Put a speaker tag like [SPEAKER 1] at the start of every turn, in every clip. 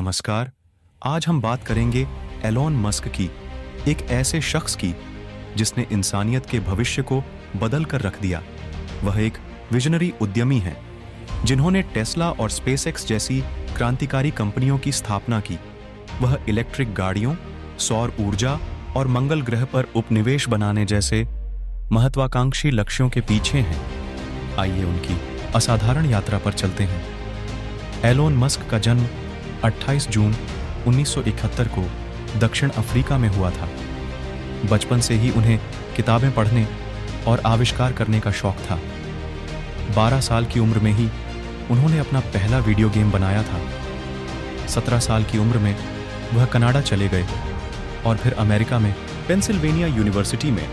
[SPEAKER 1] नमस्कार। आज हम बात करेंगे एलोन मस्क की, एक ऐसे शख्स की जिसने इंसानियत के भविष्य को बदल कर रख दिया। वह एक विजनरी उद्यमी हैं जिन्होंने टेस्ला और स्पेसएक्स जैसी क्रांतिकारी कंपनियों की स्थापना की। वह इलेक्ट्रिक गाड़ियों, सौर ऊर्जा और मंगल ग्रह पर उपनिवेश बनाने जैसे महत्वाकांक्षी लक्ष्यों के पीछे हैं। आइए उनकी असाधारण यात्रा पर चलते हैं। एलोन मस्क का जन्म 28 जून 1971 को दक्षिण अफ्रीका में हुआ था। बचपन से ही उन्हें किताबें पढ़ने और आविष्कार करने का शौक था। 12 साल की उम्र में ही उन्होंने अपना पहला वीडियो गेम बनाया था। 17 साल की उम्र में वह कनाडा चले गए और फिर अमेरिका में पेंसिल्वेनिया यूनिवर्सिटी में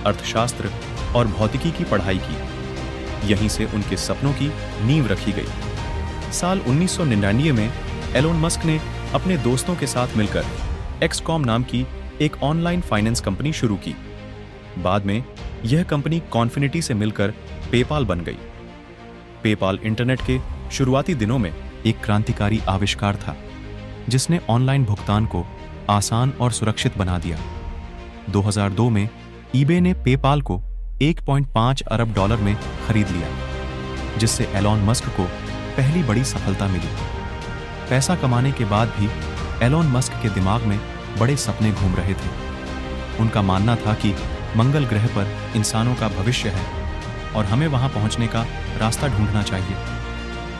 [SPEAKER 1] अर्थशास्त्र और भौतिकी की पढ़ाई की। यहीं से उनके सपनों की नींव रखी गई। साल 1999 में एलोन मस्क ने अपने दोस्तों के साथ मिलकर एक्सकॉम नाम की एक ऑनलाइन फाइनेंस कंपनी शुरू की। बाद में यह कंपनी कॉन्फिनिटी से मिलकर पेपाल बन गई। पेपाल इंटरनेट के शुरुआती दिनों में एक क्रांतिकारी आविष्कार था जिसने ऑनलाइन भुगतान को आसान और सुरक्षित बना दिया। 2002 में ईबे ने पेपाल को 1.5 अरब डॉलर में खरीद लिया, जिससे एलोन मस्क को पहली बड़ी सफलता मिली। पैसा कमाने के बाद भी एलोन मस्क के दिमाग में बड़े सपने घूम रहे थे। उनका मानना था कि मंगल ग्रह पर इंसानों का भविष्य है और हमें वहां पहुंचने का रास्ता ढूंढना चाहिए।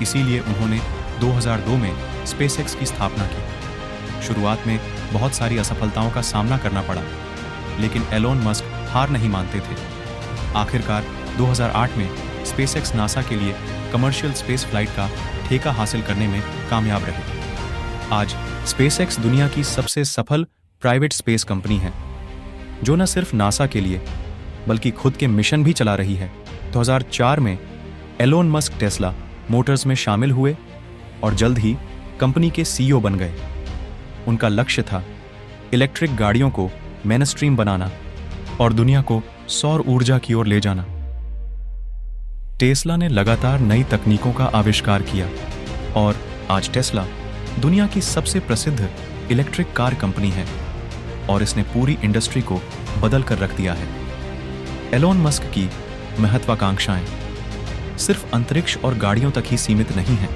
[SPEAKER 1] इसीलिए उन्होंने 2002 में स्पेसएक्स की स्थापना की। शुरुआत में बहुत सारी असफलताओं का सामना करना पड़ा, लेकिन एलोन मस्क हार नहीं मानते थे। आखिरकार 2008 में स्पेसएक्स नासा के लिए कमर्शियल स्पेस फ्लाइट का ठेका हासिल करने में कामयाब रहे। आज स्पेसएक्स दुनिया की सबसे सफल प्राइवेट स्पेस कंपनी है, जो न सिर्फ नासा के लिए बल्कि खुद के मिशन भी चला रही है। 2004 में एलोन मस्क टेस्ला मोटर्स में शामिल हुए और जल्द ही कंपनी के सीईओ बन गए। उनका लक्ष्य था इलेक्ट्रिक गाड़ियों को मेनस्ट्रीम बनाना और दुनिया को सौर ऊर्जा की ओर ले जाना। टेस्ला ने लगातार नई तकनीकों का आविष्कार किया और आज टेस्ला दुनिया की सबसे प्रसिद्ध इलेक्ट्रिक कार कंपनी है और इसने पूरी इंडस्ट्री को बदल कर रख दिया है। एलोन मस्क की महत्वाकांक्षाएं सिर्फ अंतरिक्ष और गाड़ियों तक ही सीमित नहीं हैं।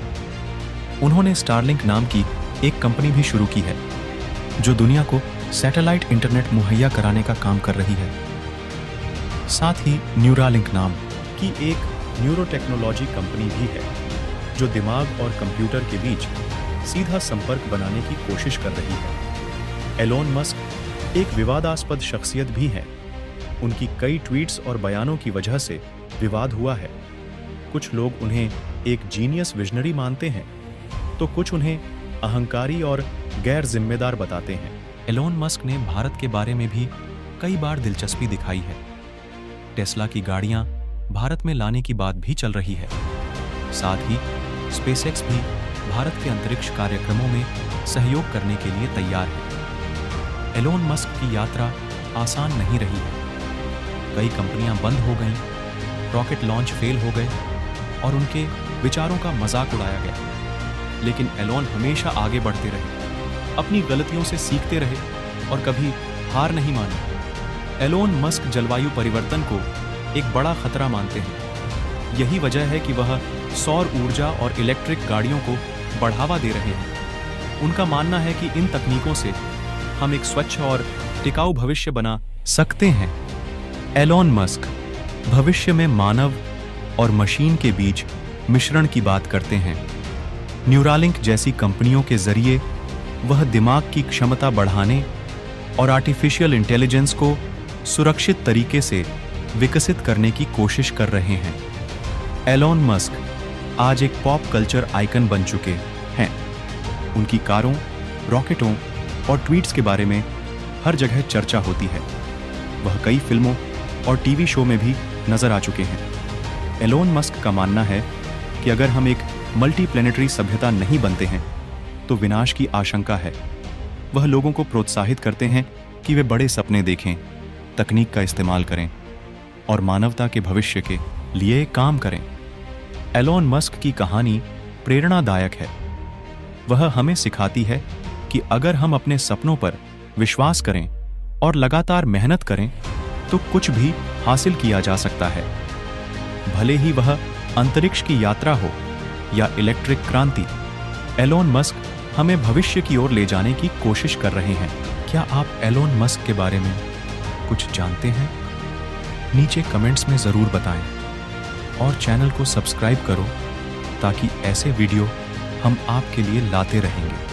[SPEAKER 1] उन्होंने स्टारलिंक नाम की एक कंपनी भी शुरू की है, जो दुनिया को सैटेलाइट इंटरनेट मुहैया कराने का काम कर रही है। साथ ही न्यूरालिंक नाम की एक न्यूरोटेक्नोलॉजी कंपनी भी है, जो दिमाग और कंप्यूटर के बीच सीधा संपर्क बनाने की कोशिश कर रही है। एलोन मस्क एक विवादास्पद शख्सियत भी है। उनकी कई ट्वीट्स और बयानों की वजह से विवाद हुआ है। कुछ लोग उन्हें एक जीनियस विजनरी मानते हैं, तो कुछ उन्हें अहंकारी और गैर जिम्मेदार बताते हैं। एलोन मस्क ने भारत के बारे में भी कई बार दिलचस्पी दिखाई है। टेस्ला की गाड़ियां भारत में लाने की बात भी चल रही है। साथ ही स्पेसएक्स भी भारत के अंतरिक्ष कार्यक्रमों में सहयोग करने के लिए तैयार है। एलोन मस्क की यात्रा आसान नहीं रही है। कई कंपनियां बंद हो गईं, रॉकेट लॉन्च फेल हो गए और उनके विचारों का मजाक उड़ाया गया। लेकिन एलोन हमेशा आगे बढ़ते रहे, अपनी गलतियों से सीखते रहे और कभी हार नहीं मानी। एलोन मस्क जलवायु परिवर्तन को एक बड़ा खतरा मानते हैं। यही वजह है कि वह सौर ऊर्जा और इलेक्ट्रिक गाड़ियों को बढ़ावा दे रहे हैं। उनका मानना है कि इन तकनीकों से हम एक स्वच्छ और टिकाऊ भविष्य बना सकते हैं। एलोन मस्क भविष्य में मानव और मशीन के बीच मिश्रण की बात करते हैं। न्यूरालिंक जैसी कंपनियों के जरिए वह दिमाग की क्षमता बढ़ाने और आर्टिफिशियल इंटेलिजेंस को सुरक्षित तरीके से विकसित करने की कोशिश कर रहे हैं। एलोन मस्क आज एक पॉप कल्चर आइकन बन चुके हैं। उनकी कारों, रॉकेटों और ट्वीट्स के बारे में हर जगह चर्चा होती है। वह कई फिल्मों और टीवी शो में भी नजर आ चुके हैं। एलोन मस्क का मानना है कि अगर हम एक मल्टीप्लैनेटरी सभ्यता नहीं बनते हैं तो विनाश की आशंका है। वह लोगों को प्रोत्साहित करते हैं कि वे बड़े सपने देखें, तकनीक का इस्तेमाल करें और मानवता के भविष्य के लिए काम करें। एलोन मस्क की कहानी प्रेरणादायक है। वह हमें सिखाती है कि अगर हम अपने सपनों पर विश्वास करें और लगातार मेहनत करें तो कुछ भी हासिल किया जा सकता है। भले ही वह अंतरिक्ष की यात्रा हो या इलेक्ट्रिक क्रांति, एलोन मस्क हमें भविष्य की ओर ले जाने की कोशिश कर रहे हैं। क्या आप एलोन मस्क के बारे में कुछ जानते हैं? नीचे कमेंट्स में ज़रूर बताएं और चैनल को सब्सक्राइब करो ताकि ऐसे वीडियो हम आपके लिए लाते रहेंगे।